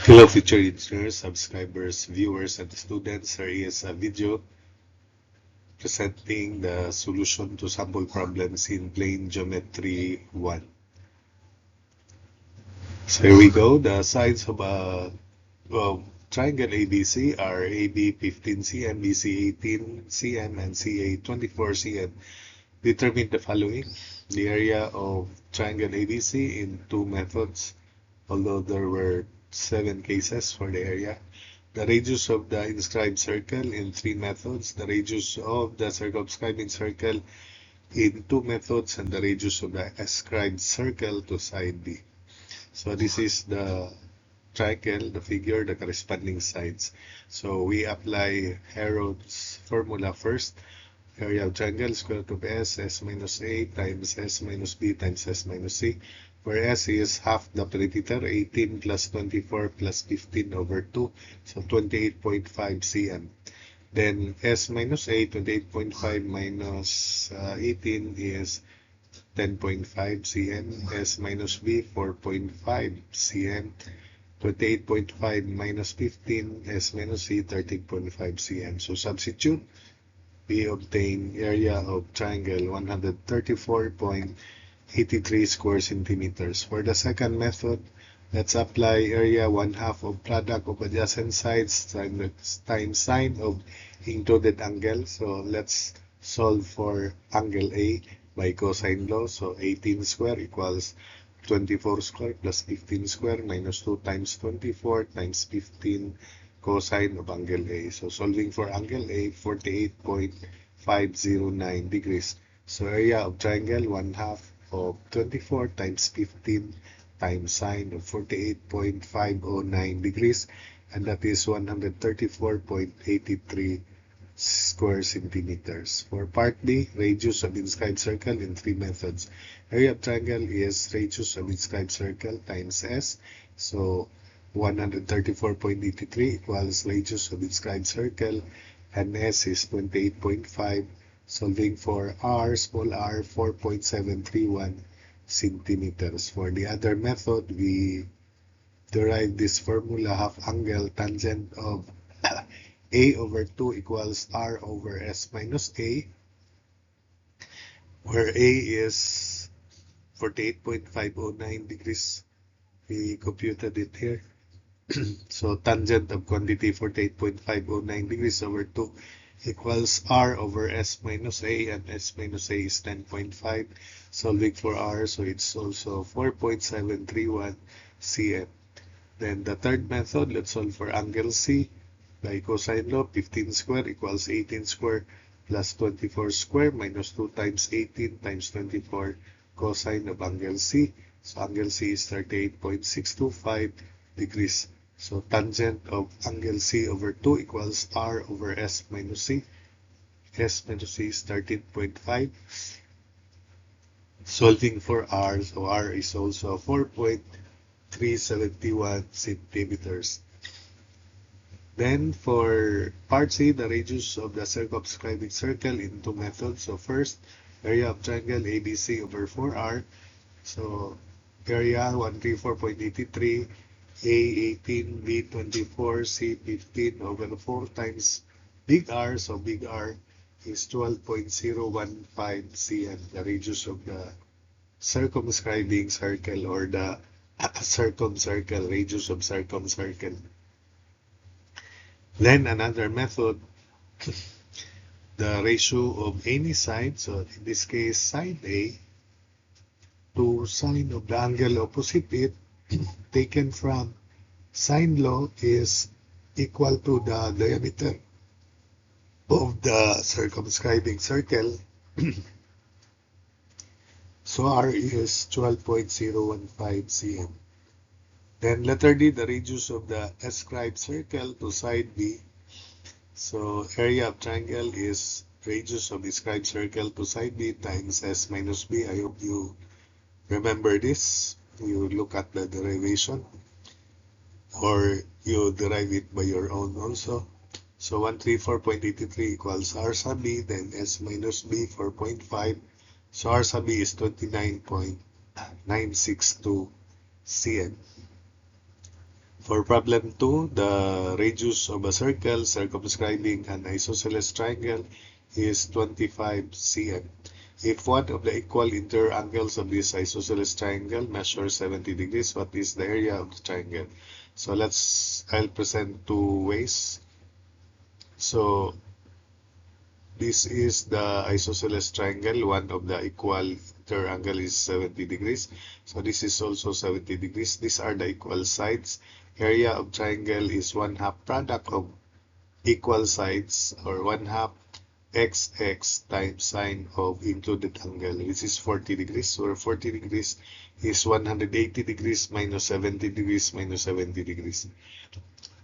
Hello, future engineers, subscribers, viewers, and students. Here is a video presenting the solution to sample problems in plane geometry 1. So here we go. The sides of a triangle ABC are AB 15 cm, BC 18 cm, and CA 24 cm. Determine the following. The area of triangle ABC in two methods, although there were 7 cases for the area. The radius of the inscribed circle in 3 methods, the radius of the circumscribing circle in 2 methods, and the radius of the ascribed circle to side B. So this is the triangle, the figure, the corresponding sides. So we apply Herod's formula first. Area of triangle is equal to S minus A times S minus B times S minus C, where S is half the perimeter, 18 plus 24 plus 15 over 2, so 28.5 cm. Then S minus A, 28.5 minus 18 is 10.5 cm. S minus B, 4.5 cm. 28.5 minus 15, S minus C, 13.5 cm. So substitute. We obtain area of triangle 134.83 square centimeters. For the second method, let's apply area 1/2 of product of adjacent sides times sine of included angle. So let's solve for angle A by cosine law. So 18 square equals 24 square plus 15 square minus 2 times 24 times 15 cosine of angle A. So solving for angle A, 48.509 degrees. So area of triangle 1/2 of 24 times 15 times sine of 48.509 degrees, and that is 134.83 square centimeters. For part B, radius of inscribed circle in 3 methods. Area of triangle is radius of inscribed circle times S. So 134.83 equals radius of inscribed circle, and S is 28.5. Solving for R, small r, 4.731 centimeters. For the other method, we derive this formula: half angle tangent of A over 2 equals R over S minus A, where A is 48.509 degrees. We computed it here. So tangent of quantity 48.509 degrees over 2 equals R over S minus A, and S minus A is 10.5. Solving for R, so it's also 4.731 cm. Then the third method, let's solve for angle C by cosine law. 15 square equals 18 square plus 24 square minus 2 times 18 times 24 cosine of angle C. So angle C is 38.625 degrees. So tangent of angle C over 2 equals R over S minus C. S minus C is 13.5. Solving for R, so R is also 4.371 centimeters. Then for part C, the radius of the circumscribing circle in 2 methods. So first, area of triangle ABC over 4R. So area 134.83, A18, B24, C15 over 4 times big R. So big R is 12.015 cm, the radius of the circumscribing circle, or the circumcircle, radius of circumcircle. Then another method, the ratio of any side, so in this case side A, to sine of the angle opposite it, taken from sine law, is equal to the diameter of the circumscribing circle. So R is 12.015 cm. Then letter D, the radius of the ascribed circle to side B. So area of triangle is radius of the ascribed circle to side B times S minus B. I hope you remember this. You look at the derivation, or you derive it by your own also. So 134.83 equals R sub B, then S minus B 4.5. So R sub B is 29.962 cm. For problem 2, the radius of a circle circumscribing an isosceles triangle is 25 cm. If one of the equal interior angles of this isosceles triangle measures 70 degrees, what is the area of the triangle? So I'll present two ways. So this is the isosceles triangle. One of the equal interior angle is 70 degrees. So this is also 70 degrees. These are the equal sides. Area of triangle is 1/2 product of equal sides, or 1/2 xx times sine of included angle, which is 40 degrees. So 40 degrees is 180 degrees minus 70 degrees minus 70 degrees.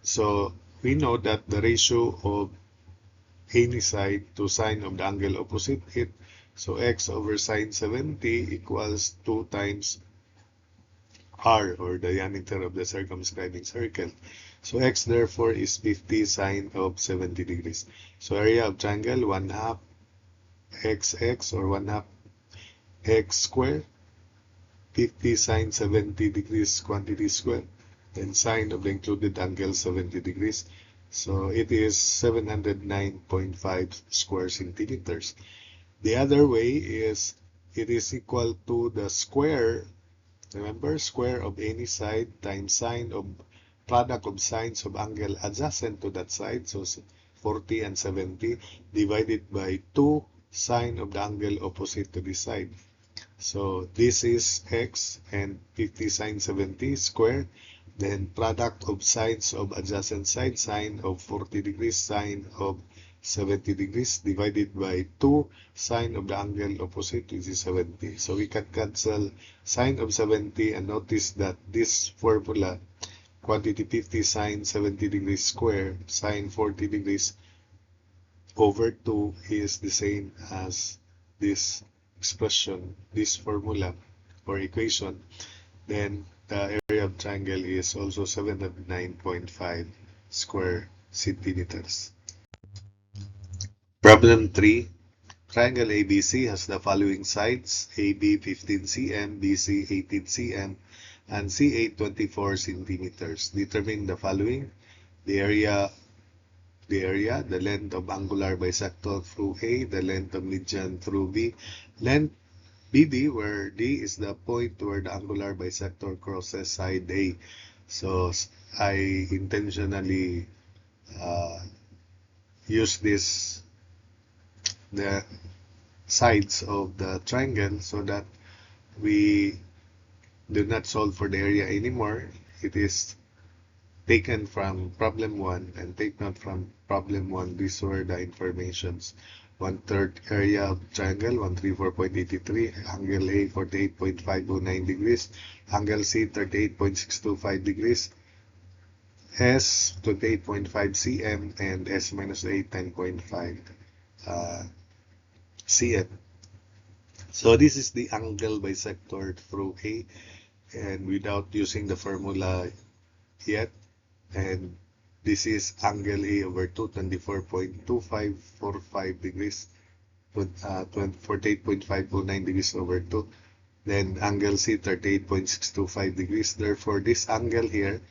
So we know that the ratio of any side to sine of the angle opposite it. So x over sine 70 equals 2 times r, or diameter of the circumscribing circle. So x therefore is 50 sine of 70 degrees. So area of triangle 1/2 xx, or 1/2 x squared, 50 sine 70 degrees quantity square, and sine of the included angle 70 degrees. So it is 709.5 square centimeters. The other way is it is equal to the square, remember, square of any side times sine of product of sines of angle adjacent to that side, so 40 and 70, divided by 2 sine of the angle opposite to this side. So this is x, and 50 sine 70 square, then product of sides of adjacent side, sine of 40 degrees, sine of 70 degrees, divided by 2 sine of the angle opposite, which is 70. So we can cancel sine of 70, and notice that this formula, quantity 50 sine 70 degrees square sine 40 degrees over 2, is the same as this expression, this formula or equation. Then the area of triangle is also 709.5 square centimeters. Problem 3. Triangle ABC has the following sides: AB 15 cm, BC 18 cm, and CA 24 centimeters. Determine the following: the area, the length of angular bisector through A, the length of median through B, length BD, where D is the point where the angular bisector crosses side A. So I intentionally use the sides of the triangle so that we do not solve for the area anymore. It is taken from problem 1, and take note from problem 1, these were the informations. 1/3 area of triangle 134.83, angle A 48.509 degrees, angle C 38.625 degrees, S 28.5 cm, and S minus 8 10.5 cm. So this is the angle bisector through A, and without using the formula yet, and this is angle A over 2, 24.2545 degrees, 48.509 degrees over 2. Then angle C, 38.625 degrees. Therefore, this angle here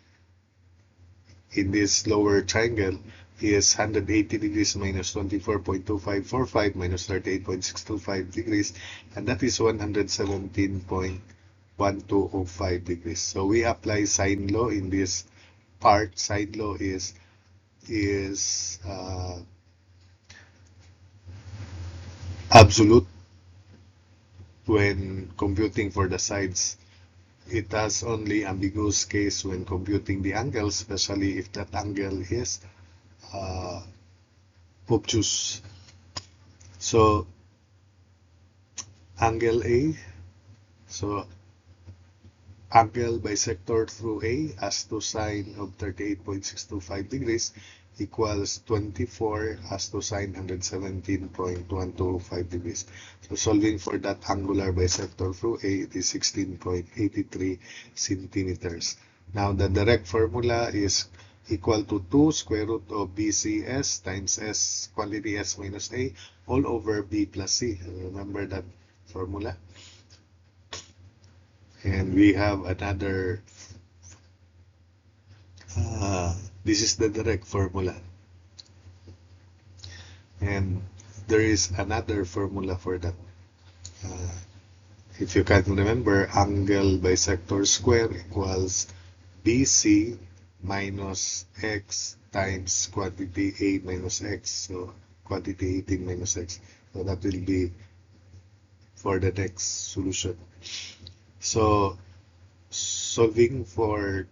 in this lower triangle is 180 degrees minus 24.2545 minus 38.625 degrees, and that is 117.1205 degrees. So we apply sine law in this part. Sine law is absolute when computing for the sides. It has only ambiguous case when computing the angles, especially if that angle is obtuse. So angle A, so angle bisector through A as to sine of 38.625 degrees equals 24 as to sine 117.1205 degrees. So solving for that angular bisector through A, it is 16.83 centimeters. Now the direct formula is equal to 2 square root of BCS times S, quantity S minus A, all over B plus C. Remember that formula? And we have another This is the direct formula. And there is another formula for that. Uh, if you can remember, angle bisector square equals BC minus X times quantity A minus X. So quantity 18 minus X. So that will be for the next solution. So solving for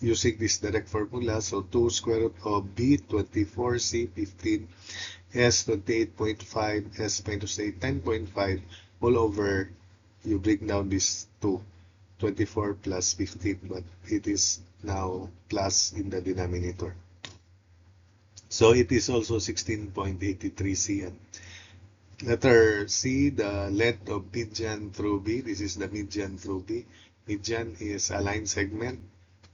using this direct formula, so 2 square root of B 24, C 15, S 28.5, S minus A 10.5 all over, you bring down this to 24 plus 15, but it is now plus in the denominator. So it is also 16.83 cm. Letter C, the length of median through B. This is the median through B. Median is a line segment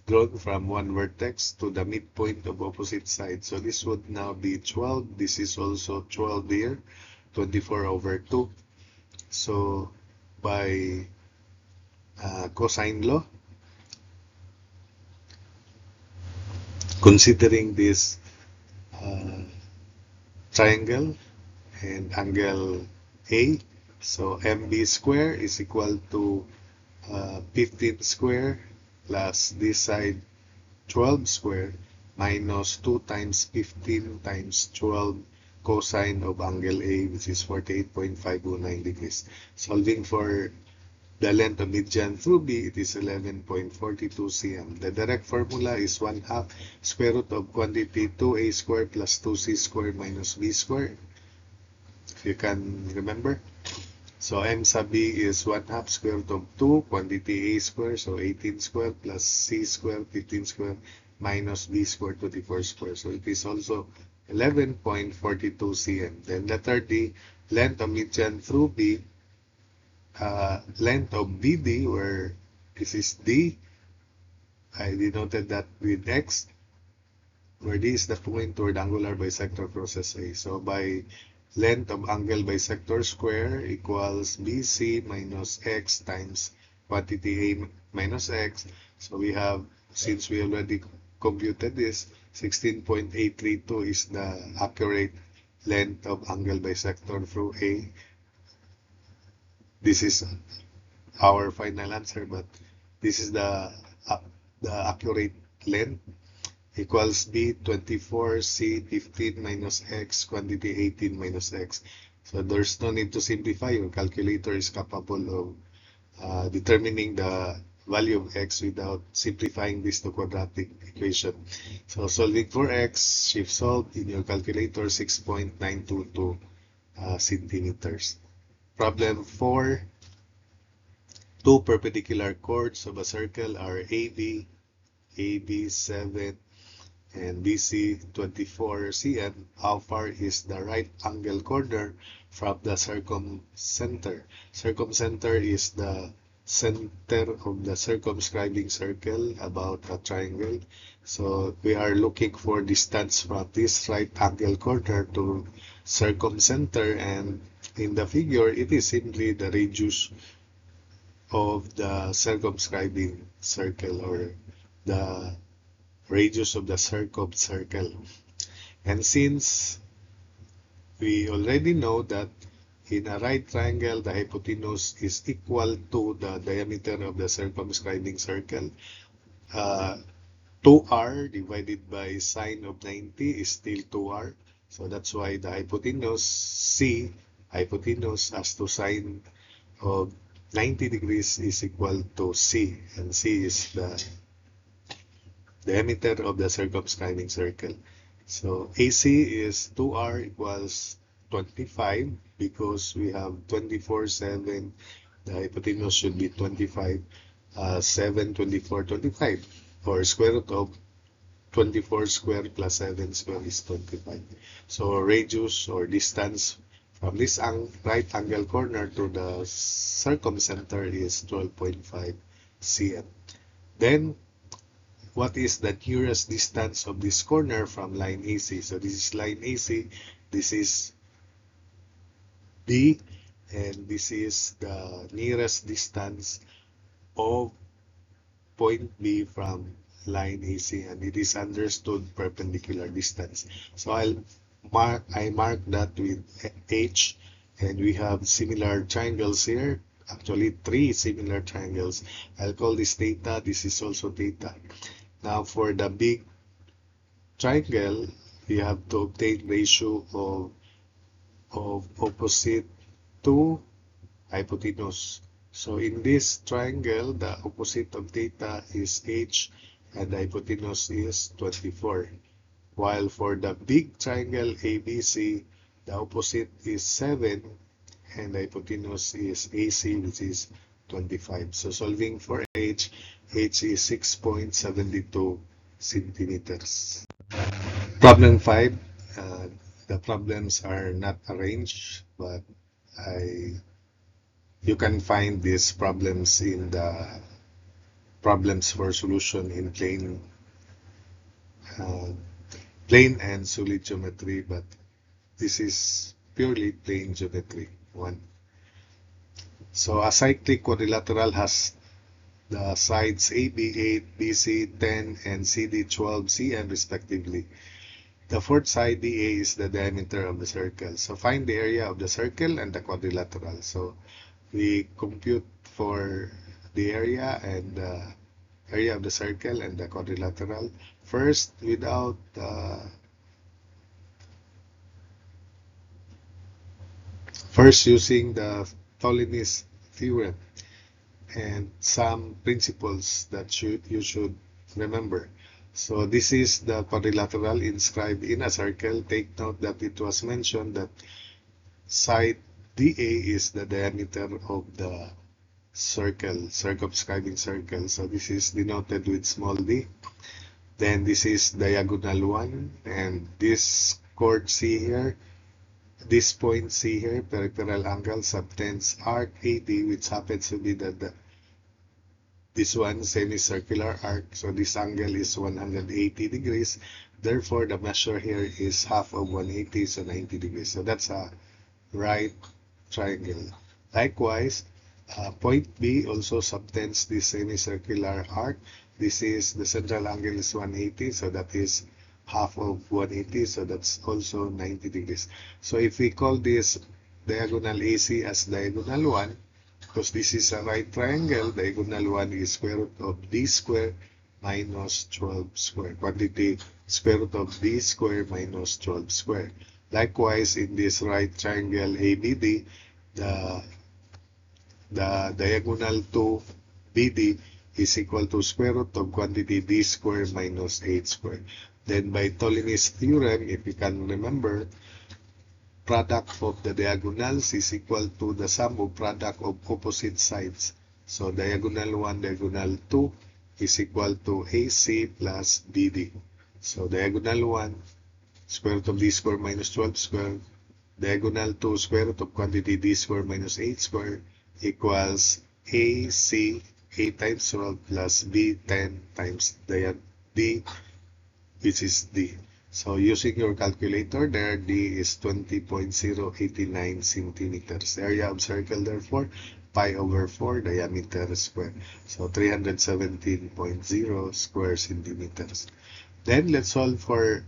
drawn from one vertex to the midpoint of opposite sides. So this would now be 12. This is also 12 here, 24 over 2. So by cosine law, considering this triangle and angle A, so MB square is equal to 15 square plus this side 12 square minus 2 times 15 times 12 cosine of angle A, which is 48.509 degrees. Solving for the length of median through B, it is 11.42 cm. The direct formula is 1/2 square root of quantity 2A squared plus 2C squared minus B squared. If you can remember. So M sub B is 1/2 square root of 2 quantity A squared, so 18 squared plus C squared 15 squared minus B squared 24 squared. So it is also 11.42 cm. Then letter D, length of median through B, length of BD, where this is D, I denoted that with X, where D is the point toward angular bisector crosses A. So by length of angle bisector square equals BC minus X times quantity A minus X. So we have, since we already computed this, 16.832 is the accurate length of angle bisector through A. This is our final answer, but this is the accurate length. Equals B 24, C 15 minus X, quantity 18 minus X. So there's no need to simplify. Your calculator is capable of determining the value of X without simplifying this to quadratic equation. So solving for X, shift solve in your calculator 6.922 centimeters. Problem 4. Two perpendicular chords of a circle are AB, AB 7, and BC 24 cm. How far is the right angle corner from the circumcenter? Circumcenter is the center of the circumscribing circle about a triangle. So we are looking for distance from this right angle corner to circumcenter, and in the figure it is simply the radius of the circumscribing circle, or the radius of the circumcircle. And since we already know that in a right triangle, the hypotenuse is equal to the diameter of the circumscribing circle, 2r divided by sine of 90 is still 2r. So that's why the hypotenuse C, hypotenuse as to sine of 90 degrees is equal to C, and C is the diameter of the circumscribing circle. So AC is 2R equals 25, because we have 24, 7, the hypotenuse should be 25, 7, 24, 25, or square root of 24 square plus 7 square is 25. So radius or distance from this right angle corner to the circumcenter is 12.5 cm. Then what is the nearest distance of this corner from line AC? So this is line AC, this is B, and this is the nearest distance of point B from line AC, and it is understood perpendicular distance. So I mark that with H, and we have similar triangles here. Actually, three similar triangles. I'll call this theta. This is also theta. Now for the big triangle, we have to obtain ratio of opposite to hypotenuse. So in this triangle, the opposite of theta is H and the hypotenuse is 24. While for the big triangle ABC, the opposite is 7 and the hypotenuse is AC, which is 25. So solving for H is 6.72 centimeters. Problem 5. The problems are not arranged, but I you can find these problems in the problems for solution in uh, plane and solid geometry, but this is purely plane geometry one. So a cyclic quadrilateral has the sides AB 8, BC 10, and CD 12 cm respectively. The fourth side DA is the diameter of the circle. So find the area of the circle and the quadrilateral. So we compute for the area and the area of the circle and the quadrilateral. First, using the Ptolemy's theorem and some principles that you should remember. So this is the quadrilateral inscribed in a circle. Take note that it was mentioned that side DA is the diameter of the circle, circumscribing circle. So this is denoted with small d. Then this is diagonal 1, and this chord C here, this point C here, peripheral angle subtends arc AD, which happens to be this one semicircular arc. So this angle is 180 degrees. Therefore, the measure here is half of 180, so 90 degrees. So that's a right triangle. Likewise, point B also subtends this semicircular arc. This is the central angle is 180, so that is half of 180, so that's also 90 degrees. So if we call this diagonal AC as diagonal 1, because this is a right triangle, diagonal 1 is square root of d square minus 12 square. Quantity square root of d square minus 12 square. Likewise, in this right triangle ABD, the diagonal to BD is equal to square root of quantity d square minus 8 square. Then by Ptolemy's theorem, if you can remember, product of the diagonals is equal to the sum of product of opposite sides. So diagonal 1, diagonal 2 is equal to AC plus BD. So diagonal 1, square root of d square minus 12 square, diagonal 2, square root of quantity d square minus 8 square equals AC 8 times 12 plus B 10 times D, which is D. So using your calculator there, D is 20.089 centimeters. Area of circle therefore, pi over 4 diameter square. So 317.0 square centimeters. Then let's solve for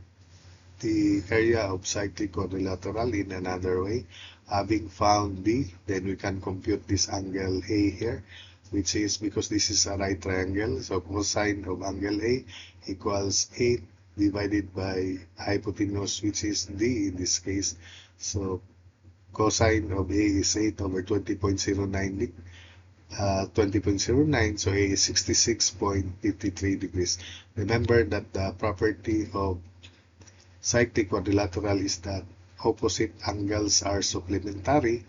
the area of cyclic quadrilateral in another way. Having found D, then we can compute this angle A here, which is, because this is a right triangle, so cosine of angle A equals 8 divided by hypotenuse, which is D in this case. So cosine of A is 8 over 20.09, so A is 66.53 degrees. Remember that the property of cyclic quadrilateral is that opposite angles are supplementary,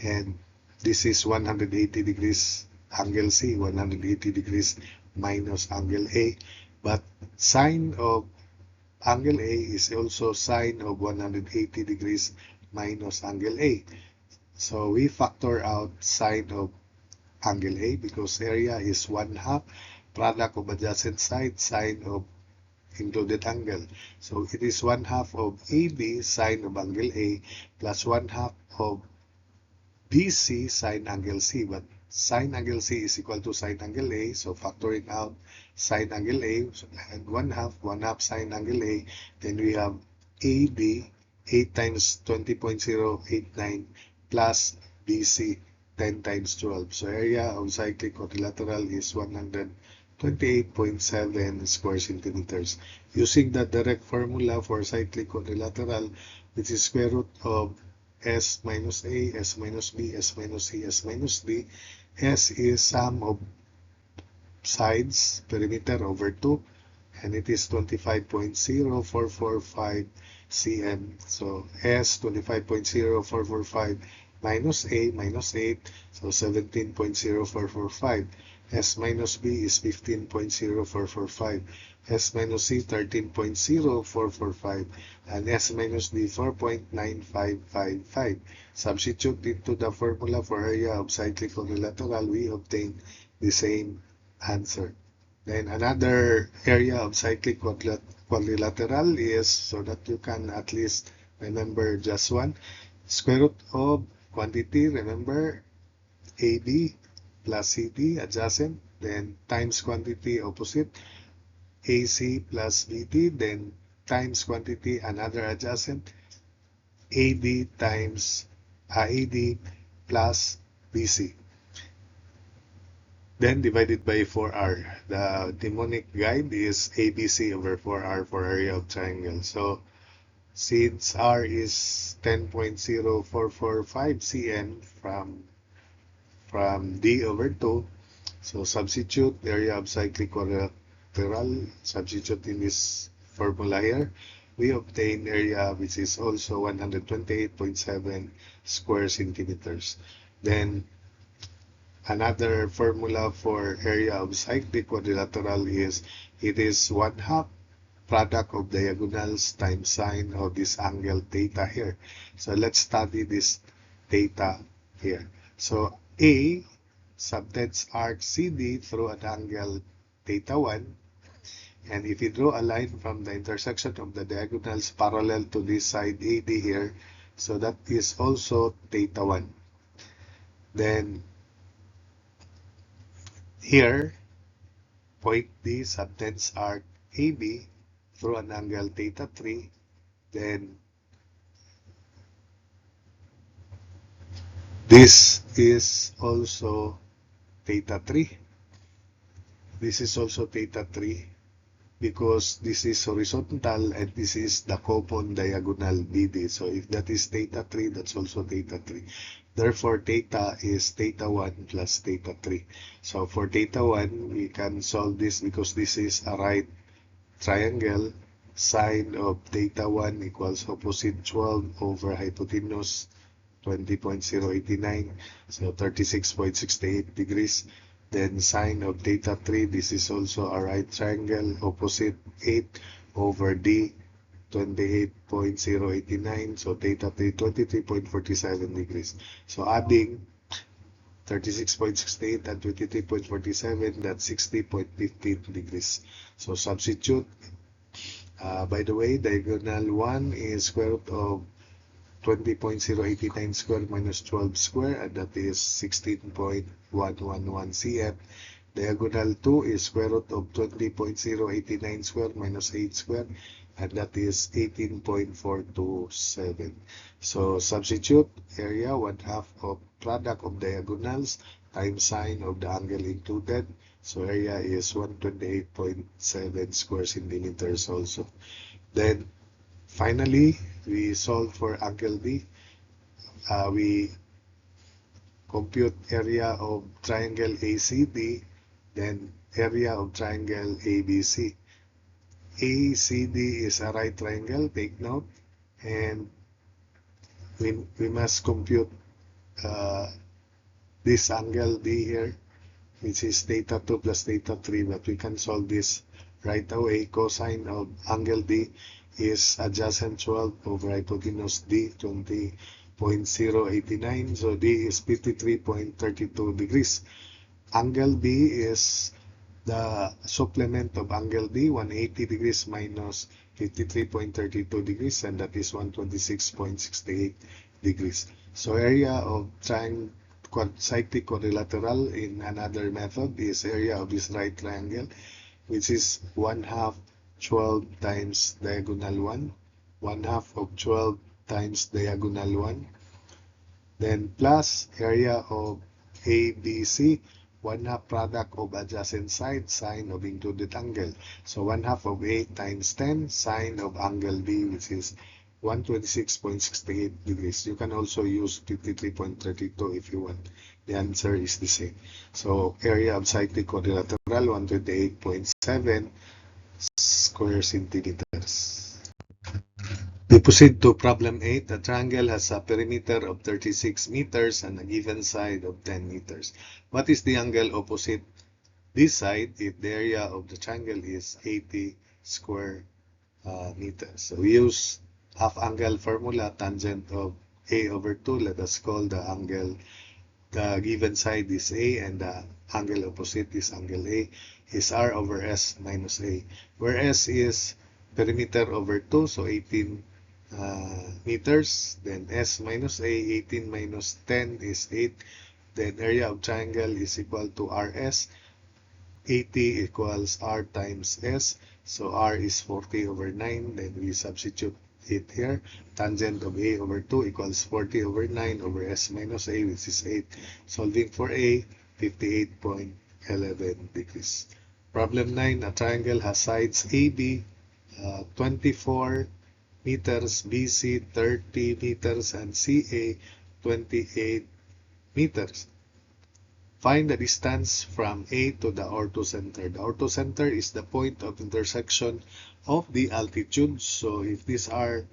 and this is 180 degrees angle C, 180 degrees minus angle A, but sine of angle A is also sine of 180 degrees minus angle A. So we factor out sine of angle A because area is 1/2 product of adjacent side sine of included angle. So it is 1/2 of AB sine of angle A plus 1/2 of BC sine angle C. But sine angle C is equal to sine angle A. So factoring out sine angle A and 1/2 sine angle A. Then we have AB 8 times 20.089 plus BC 10 times 12. So area of cyclic quadrilateral is 128.7 square centimeters. Using the direct formula for cyclic quadrilateral, which is square root of S minus A, S minus B, S minus C, S minus D. S is sum of sides, perimeter over 2, and it is 25.0445 cm. So S 25.0445 minus A minus 8, so 17.0445. S minus B is 15.0445. S minus C 13.0445 and S minus D 4.9555. Substitute into the formula for area of cyclic quadrilateral, we obtain the same answer. Then another area of cyclic quadrilateral is, so that you can at least remember just one, square root of quantity, remember AB plus CD adjacent, then times quantity opposite, AC plus BD, then times quantity another adjacent, AD times AD plus BC. Then divided by 4R. The mnemonic guide is ABC over 4R for area of triangle. So since R is 10.0445 cm from D over 2, so substitute area of cyclic quadrilateral, substitute in this formula here, we obtain area which is also 128.7 square centimeters. Then another formula for area of cyclic quadrilateral is, it is 1/2 product of diagonals times sine of this angle theta here. So let's study this theta here. So A subtends arc CD through an angle theta 1. And if you draw a line from the intersection of the diagonals parallel to this side AD here, so that is also theta 1. Then here, point D subtends arc AB through an angle theta 3. Then this is also theta 3. This is also theta 3 because this is horizontal and this is the common diagonal BD. So if that is theta 3, that's also theta 3. Therefore, theta is theta 1 plus theta 3. So for theta 1, we can solve this because this is a right triangle. Sine of theta 1 equals opposite 12 over hypotenuse 20.089, so 36.68 degrees. Then sine of theta 3, this is also a right triangle, opposite 8 over D 28.089, so theta 3 23.47 degrees. So adding 36.68 and 23.47, that's 60.15 degrees. So substitute. By the way, diagonal 1 is square root of 20.089 square minus 12 square, and that is 16.111 cm. Diagonal 2 is square root of 20.089 square minus 8 square, and that is 18.427. So substitute area 1/2 of product of diagonals times sine of the angle included. So area is 128.7 square centimeters also. Then finally, we solve for angle D. We compute area of triangle ACD, then area of triangle ABC. ACD is a right triangle, take note, and we must compute this angle D here, which is theta 2 plus theta 3, but we can solve this right away. Cosine of angle D is adjacent 12 over hypotenuse D 20.089, so D is 53.32 degrees. Angle B is the supplement of angle D, 180 degrees minus 53.32 degrees, and that is 126.68 degrees. So area of cyclic quadrilateral in another method is area of this right triangle, which is 1/2 12 times diagonal 1, 1/2 of 12 times diagonal 1, then plus area of ABC, 1/2 product of adjacent sides, sine of included angle. So 1/2 of 8 times 10, sine of angle B, which is 126.68 degrees. You can also use 53.32 if you want. The answer is the same. So area of cyclic quadrilateral, 128.7 square centimeters. We proceed to problem 8. The triangle has a perimeter of 36 meters and a given side of 10 meters. What is the angle opposite this side if the area of the triangle is 80 square meters? So we use half angle formula, tangent of A over 2. Let us call the angle, the given side is A and the angle opposite is angle A, is R over S minus A, where S is perimeter over 2, so 18 meters, then S minus A, 18 minus 10 is 8, then area of triangle is equal to RS, 80 equals R times S, so R is 40 over 9, then we substitute it here, tangent of A over 2 equals 40 over 9 over S minus A, which is 8, solving for A, 58.11 degrees. Problem 9, a triangle has sides AB 24 meters, BC 30 meters, and CA 28 meters. Find the distance from A to the orthocenter. The orthocenter is the point of intersection of the altitudes. So if these are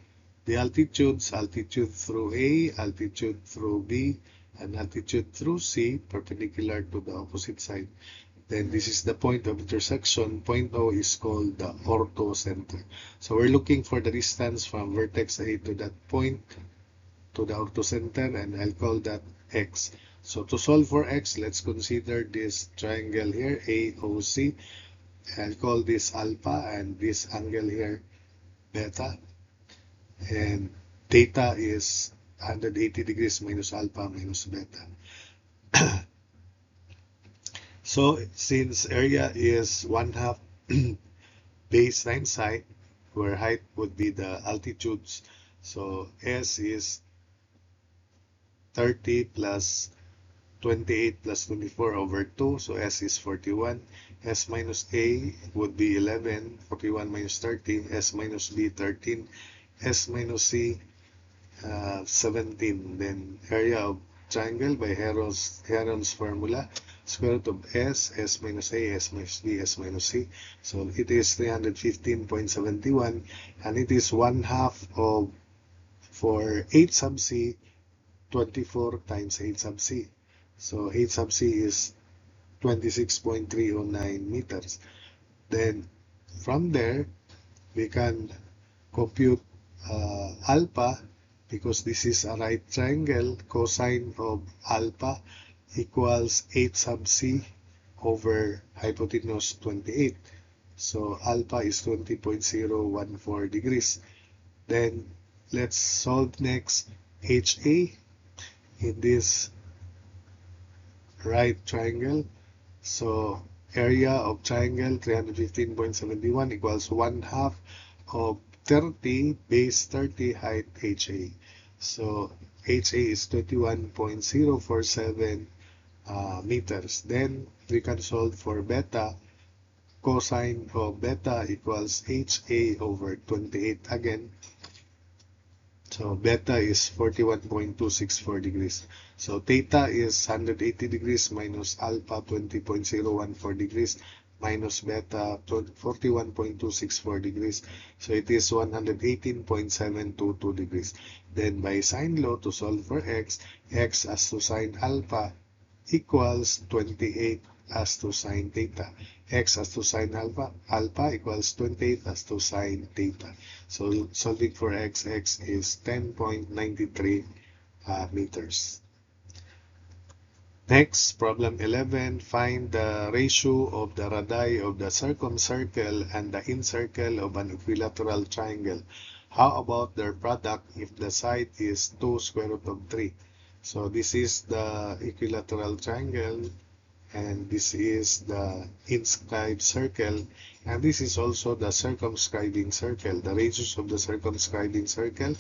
the altitudes, altitude through A, altitude through B, and altitude through C, perpendicular to the opposite side, then this is the point of intersection. Point O is called the orthocenter. So we're looking for the distance from vertex A to that point, to the orthocenter, and I'll call that X. So to solve for X, let's consider this triangle here, AOC. I'll call this alpha, and this angle here, beta. And theta is 180 degrees minus alpha minus beta. So since area is 1/2 base times height, where height would be the altitudes, so S is 30 plus 28 plus 24 over 2, so S is 41. S minus A would be 11, 41 minus 13, S minus B 13, S minus C 17. Then area of triangle by Heron's formula, square root of S, S minus A, S minus B, S minus C. So it is 315.71, and it is 1/2 of, for 8 sub C, 24 times 8 sub C. So 8 sub C is 26.309 meters. Then from there, we can compute alpha, because this is a right triangle. Cosine of alpha equals 8 sub C over hypotenuse 28. So alpha is 20.014 degrees. Then let's solve next HA in this right triangle. So area of triangle 315.71 equals 1/2 of 30 base 30 height HA. So HA is 21.047 meters. Then we can solve for beta. Cosine of beta equals HA over 28 again. So beta is 41.264 degrees. So theta is 180 degrees minus alpha 20.014 degrees minus beta 41.264 degrees. So it is 118.722 degrees. Then by sine law, to solve for x, x as to sine alpha equals 28 as to sine theta. X as to sine alpha equals 28 as to sine theta. So solving for x, x is 10.93 meters. Next, problem 11, find the ratio of the radii of the circumcircle and the incircle of an equilateral triangle. How about their product if the side is 2 square root of 3? So this is the equilateral triangle, and this is the inscribed circle, and this is also the circumscribing circle. The radius of the circumscribing circle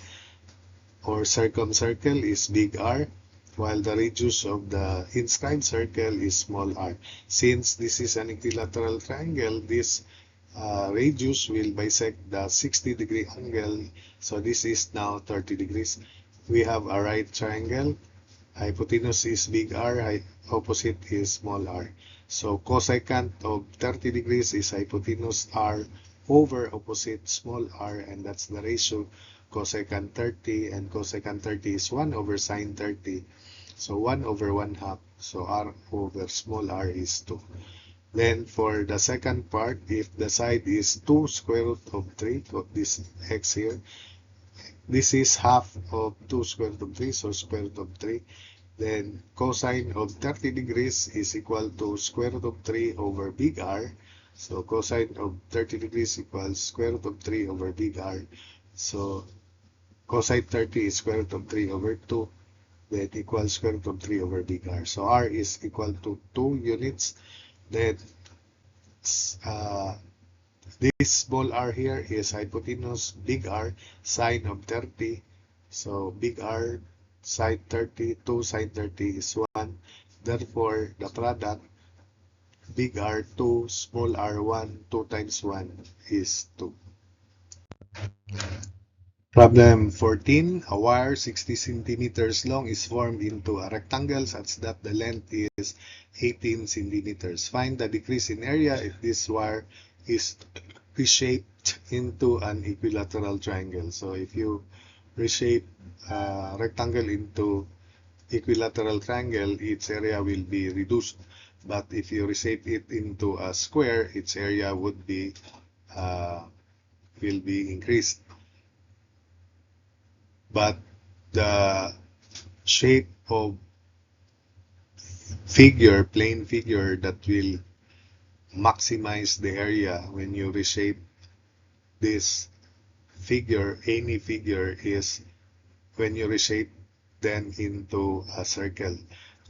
or circumcircle is big R, while the radius of the inscribed circle is small r. Since this is an equilateral triangle, this radius will bisect the 60-degree angle, so this is now 30 degrees. We have a right triangle. Hypotenuse is big R, opposite is small r. So cosecant of 30 degrees is hypotenuse r over opposite small r, and that's the ratio cosecant 30, and cosecant 30 is 1 over sine 30. So 1 over 1 half, so r over small r is 2. Then for the second part, if the side is 2 square root of 3, this x here, this is half of 2 square root of 3, so square root of 3. Then cosine of 30 degrees is equal to square root of 3 over big R. So cosine of 30 degrees equals square root of 3 over big R. So cosine 30 is square root of 3 over 2. Then equals square root of 3 over big R. So R is equal to 2 units. Then this small r here is hypotenuse, big R, sine of 30. So big R sine 30, 2 sine 30 is 1. Therefore, the product, big R 2, small r 1, 2 times 1 is 2. Problem 14. A wire 60 centimeters long is formed into a rectangle such that the length is 18 centimeters. Find the decrease in area if this wire is reshaped into an equilateral triangle. So if you reshape a rectangle into equilateral triangle, its area will be reduced. But if you reshape it into a square, its area would be will be increased. But the shape of figure, plane figure, that will maximize the area when you reshape this figure, any figure, is when you reshape them into a circle.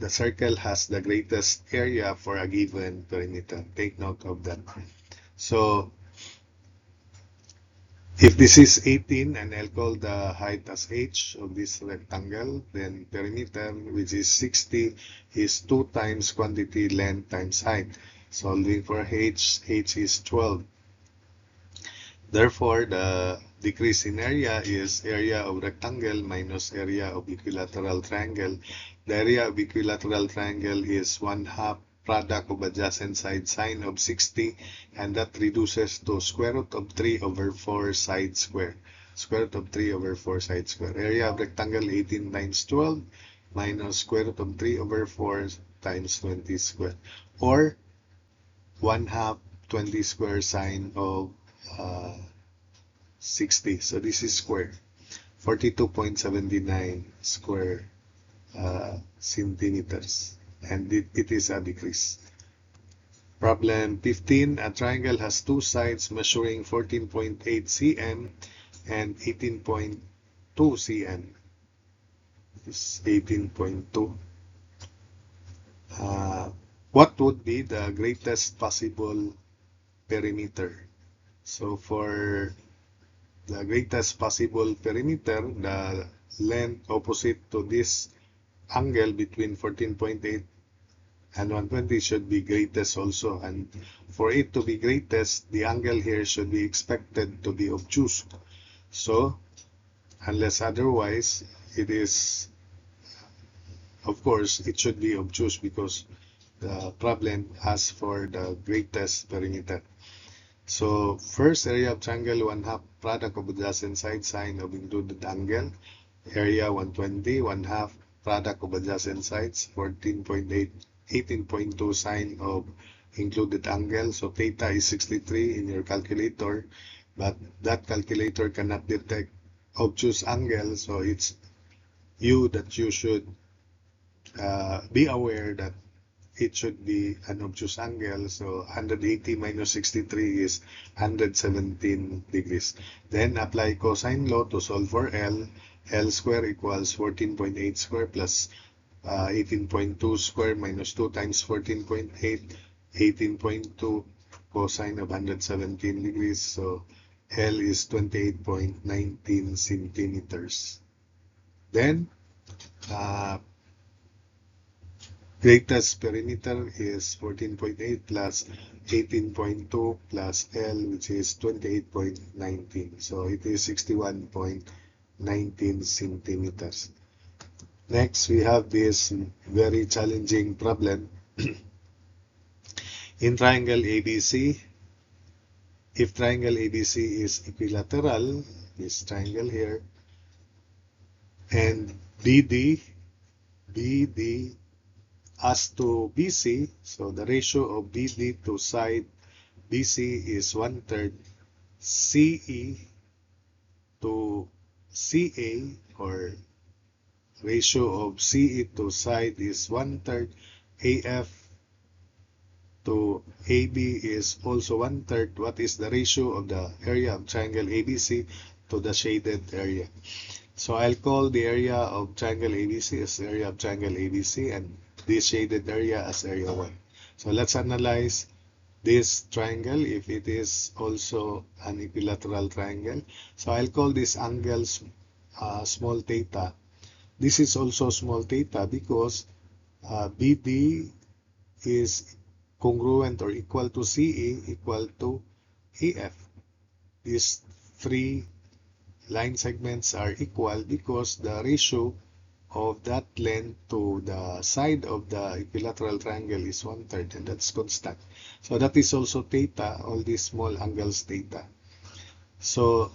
The circle has the greatest area for a given perimeter. Take note of that. So if this is 18, and I'll call the height as h of this rectangle, then perimeter, which is 60, is 2 times quantity length times height. Solving for h is 12. Therefore, the decrease in area is area of rectangle minus area of equilateral triangle. The area of equilateral triangle is 1/2 product of adjacent side sine of 60, and that reduces to square root of 3 over 4 side square. Square root of 3 over 4 side square. Area of rectangle 18 times 12 minus square root of 3 over 4 times 20 square. Or 1/2 20 square sine of 60. So this is square. 42.79 square centimeters. And it is a decrease. Problem 15. A triangle has two sides measuring 14.8 cm and 18.2 cm. This is 18.2. What would be the greatest possible perimeter? So for the greatest possible perimeter, the length opposite to this angle between 14.8 and 120 should be greatest also, and for it to be greatest, the angle here should be expected to be obtuse. So unless otherwise, it is, of course, it should be obtuse because the problem asks for the greatest perimeter. So first, area of triangle 1/2 product of adjacent side sine of included angle. Area 120, 1/2 product of adjacent sides, 14.8, 18.2 sine of included angle. So theta is 63 in your calculator, but that calculator cannot detect obtuse angle, so it's you that you should be aware that it should be an obtuse angle. So 180 minus 63 is 117 degrees. Then apply cosine law to solve for L. L square equals 14.8 square plus 18.2 square minus 2 times 14.8, 18.2 cosine of 117 degrees. So L is 28.19 centimeters. Then greatest perimeter is 14.8 plus 18.2 plus L, which is 28.19. So it is 61.19 centimeters. Next, we have this very challenging problem. In triangle ABC, if triangle ABC is equilateral, this triangle here, and BD as to BC, so the ratio of BD to side BC is 1/3, CE to CA, or ratio of CE to side is 1/3, AF to AB is also 1/3. What is the ratio of the area of triangle ABC to the shaded area? So I'll call the area of triangle ABC as area of triangle ABC, and this shaded area as area 1. So let's analyze this triangle if it is also an equilateral triangle. So I'll call this angle small theta. This is also small theta because BD is congruent or equal to CE equal to AF. These three line segments are equal because the ratio of that length to the side of the equilateral triangle is 1/3, and that's constant. So that is also theta, all these small angles theta. So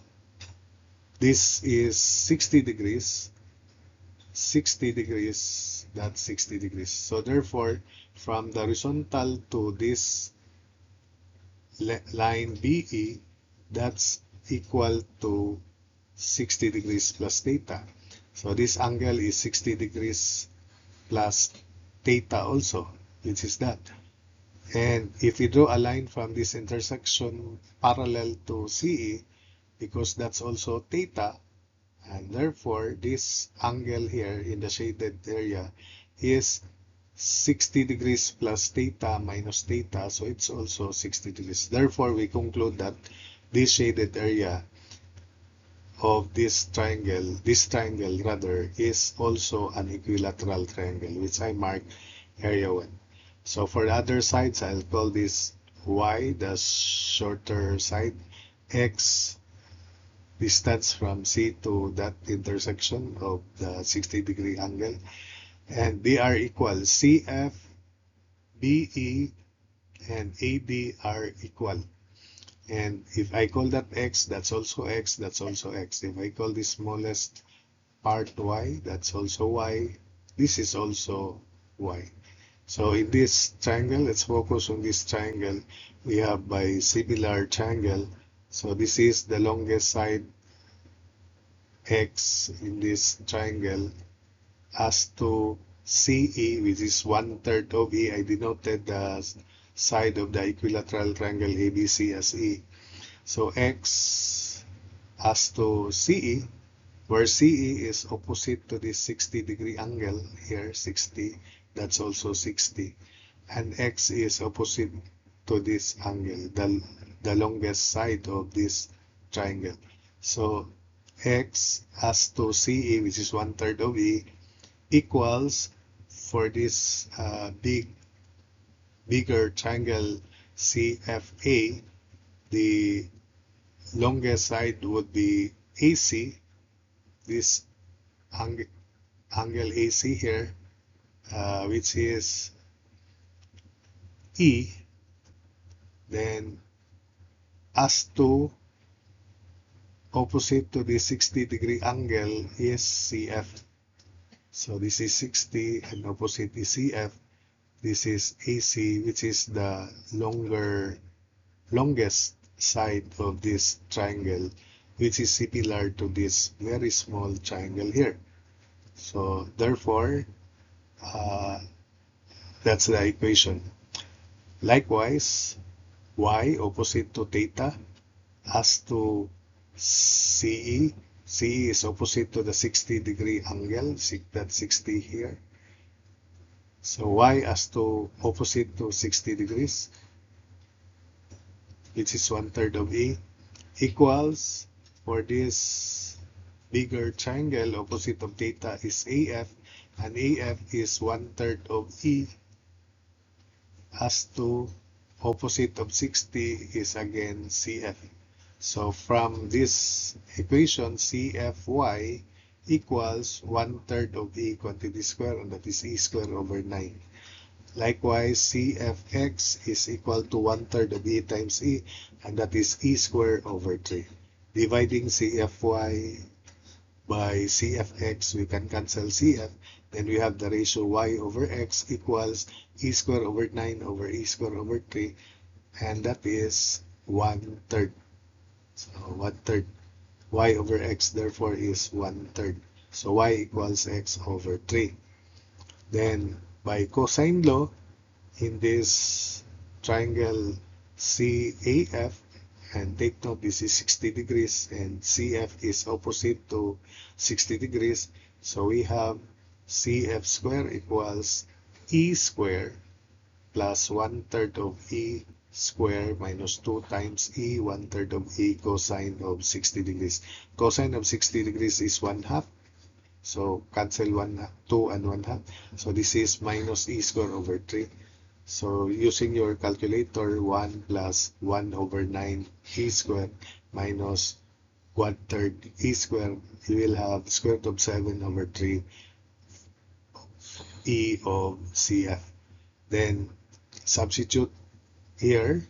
this is 60 degrees, 60 degrees, that's 60 degrees. So therefore, from the horizontal to this line BE, that's equal to 60 degrees plus theta. So this angle is 60 degrees plus theta also, which is that. And if we draw a line from this intersection parallel to CE, because that's also theta, and therefore this angle here in the shaded area is 60 degrees plus theta minus theta, so it's also 60 degrees. Therefore, we conclude that this shaded area of this triangle rather, is also an equilateral triangle, which I mark area 1. So for the other sides, I'll call this Y, the shorter side, X, distance from C to that intersection of the 60-degree angle, and they are equal. CF, BE, and AD are equal. And if I call that X, that's also X, that's also X. If I call the smallest part Y, that's also Y. This is also Y. So in this triangle, let's focus on this triangle. We have bisimilar triangle. So this is the longest side X in this triangle as to CE, which is 1/3 of E. I denoted the side of the equilateral triangle ABC as E. So X as to CE, where CE is opposite to this 60-degree angle here, 60, that's also 60. And X is opposite to this angle, the longest side of this triangle. So X as to CE, which is 1/3 of E, equals, for this bigger triangle CFA, the longest side would be AC, this angle AC here, which is E. Then as to opposite to the 60-degree angle is CF. So this is 60 and opposite is CF. This is AC, which is the longest side of this triangle, which is similar to this very small triangle here. So therefore, that's the equation. Likewise, Y opposite to theta as to CE. CE is opposite to the 60-degree angle, that's 60 here. So y as to opposite to 60 degrees, which is 1/3 of E, equals, for this bigger triangle, opposite of theta is AF, and AF is 1/3 of E, as to opposite of 60 is again CF. So from this equation, CFY equals 1/3 of E quantity square, and that is E square over 9. Likewise, CFX is equal to 1/3 of E times E, and that is E square over 3. Dividing CFY by CFX, we can cancel CF. Then we have the ratio Y over X equals E square over 9 over E square over 3, and that is 1/3. So 1/3. Y over X therefore is 1/3. So Y equals X over 3. Then by cosine law, in this triangle CAF, and take note this is 60 degrees and CF is opposite to 60 degrees, so we have CF square equals E square plus 1/3 of E square minus 2 times E 1/3 of E cosine of 60 degrees. Cosine of 60 degrees is 1/2. So cancel 2 and 1/2. So this is minus E square over 3. So using your calculator, 1 plus 1 over 9 E square minus 1/3 E square, you will have square root of 7 over 3 E of CF. Then substitute here,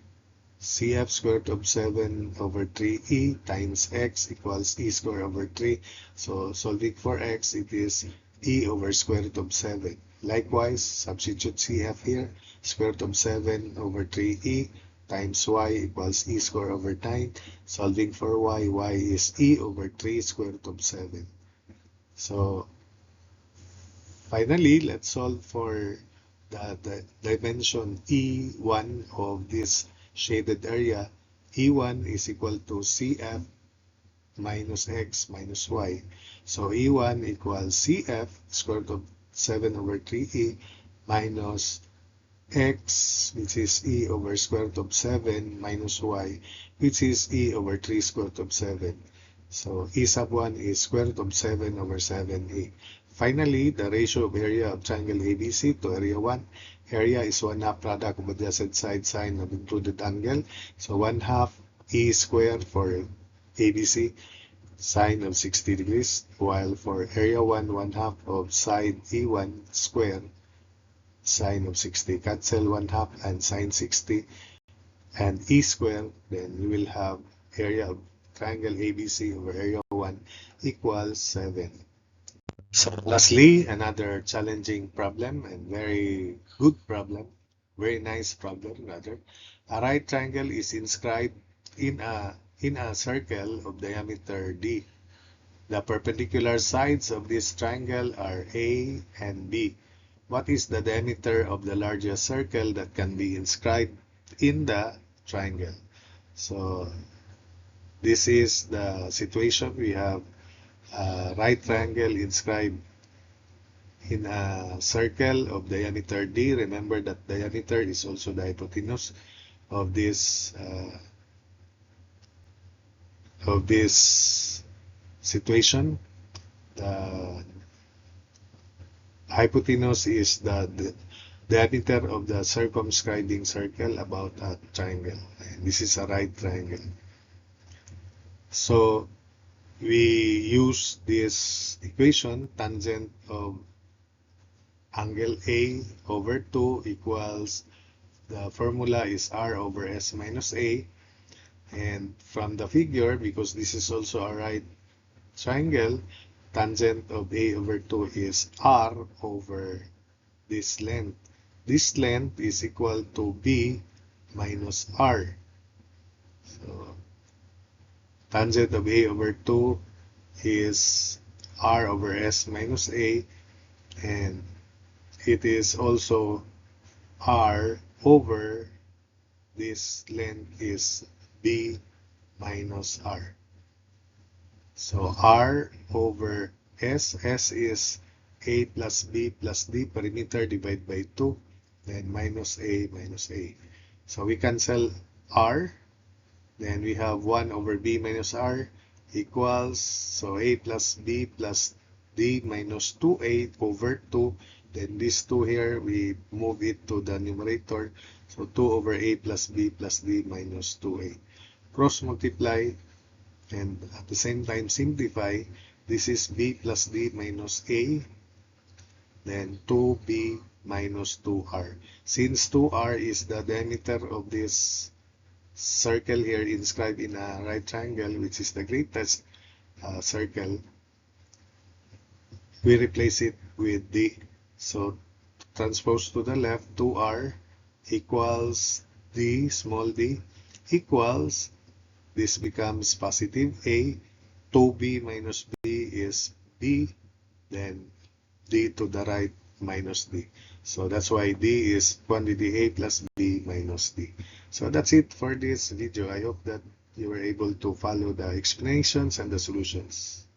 CF square root of 7 over 3E times X equals E square over 3. So solving for X, it is E over square root of 7. Likewise, substitute CF here, square root of 7 over 3E times Y equals E square over 9. Solving for Y, Y is E over 3 square root of 7. So finally, let's solve for the dimension E1 of this shaded area. E1 is equal to CF minus X minus Y. So E1 equals CF square root of 7 over 3E minus X, which is E over square root of 7 minus Y, which is E over 3 square root of 7. So E sub 1 is square root of 7 over 7E. Finally, the ratio of area of triangle ABC to area 1. Area is 1/2 product of adjacent side sine of included angle. So 1/2 E squared for ABC, sine of 60 degrees, while for area 1, 1/2 of side E1 squared, sine of 60. Cancel 1/2 and sine 60 and E squared, then we will have area of triangle ABC over area 1 equals 7. So lastly, another challenging problem and very good problem, very nice problem rather. A right triangle is inscribed in a circle of diameter D. The perpendicular sides of this triangle are A and B. What is the diameter of the largest circle that can be inscribed in the triangle? So this is the situation. We have a right triangle inscribed in a circle of diameter D. Remember that diameter is also the hypotenuse of this situation. The hypotenuse is the diameter of the circumscribing circle about a triangle. And this is a right triangle. So we use this equation, tangent of angle A over 2 equals, the formula is R over S minus A. And from the figure, because this is also a right triangle, tangent of A over 2 is R over this length. This length is equal to B minus R. So tangent of A over 2 is R over S minus A, and it is also R over this length is B minus R. So R over S. S is A plus B plus D perimeter divided by 2. Then minus A minus A. So we cancel R. Then we have 1 over B minus R equals, so A plus B plus D minus 2A over 2. Then this 2 here, we move it to the numerator. So 2 over A plus B plus D minus 2A. Cross multiply and at the same time simplify. This is B plus D minus A. Then 2B minus 2R. Since 2R is the diameter of this circle here inscribed in a right triangle, which is the greatest circle, we replace it with D. So transpose to the left, 2R equals D, small d, equals, this becomes positive A, 2B minus B is B, then D to the right minus D. So that's why D is quantity A plus B minus D. So that's it for this video. I hope that you were able to follow the explanations and the solutions.